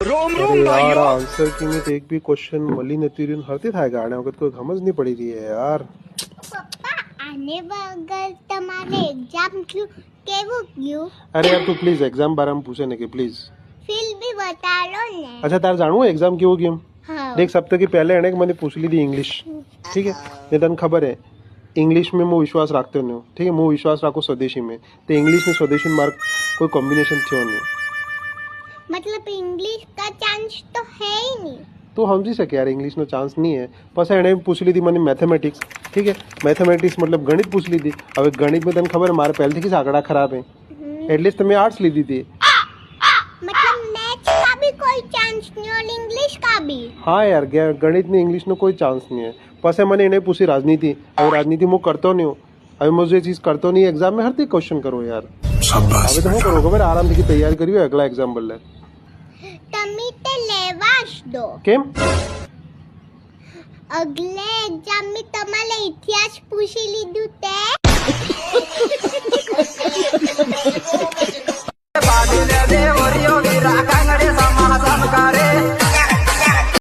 अरे यार आंसर की में तो एक भी क्वेश्चन मली નથી રહ્યું હરતી થાય ગાણે વખત કોઈ સમજ નહીં પડી રહી है यार પપ્પા આને વગર તમારે એક્ઝામ કેવું ગયું? अरे यार तू प्लीज एग्जाम बारे में पूछे ने कि प्लीज ફીલ બી બતાડો ને. अच्छा तार जानू एग्जाम केवो गयो હા देख सप्ताह की पहले एने मैंने पूछ ली थी इंग्लिश ठीक है ने तन खबर है इंग्लिश में मैं विश्वास रखते नहीं ठीक है मैं विश्वास रखो स्वदेशी में तो इंग्लिश में स्वदेशी मार्क कोई कॉम्बिनेशन थयो नहीं मतलब इंग्लिश का चांस तो है ही नहीं. तो समझी सके यार इंग्लिश नो चांस नहीं है पास एने पूछ ली थी मैंने मैथमेटिक्स ठीक है मैथमेटिक्स मतलब गणित पूछ ली थी अब गणित में तन खबर है मारे पहले थी कि आंकड़ा खराब है एटलीस्ट मैं आर्ट्स ली थी मतलब मैथ्स का भी कोई चांस नहीं और इंग्लिश का भी. हाँ यार गणित में इंग्लिश नो कोई चांस नहीं है पास मैंने इन्हें पूछी राजनीति अब राजनीति मैं करता नहीं हूँ अभी मुझे चीज करता नहीं एग्जाम में हर तीन क्वेश्चन करो यार अभी तो मैं करो खबर आराम से तैयारी करियो अगला एग्जाम बल्ले તમે તે લેવાશ દો. केम અગલે એક્ઝામ में તમારે ઇતિહાસ પૂછી લીધું તે. बाजूला देवरियो वीरा कांगडे समाना संस्कारे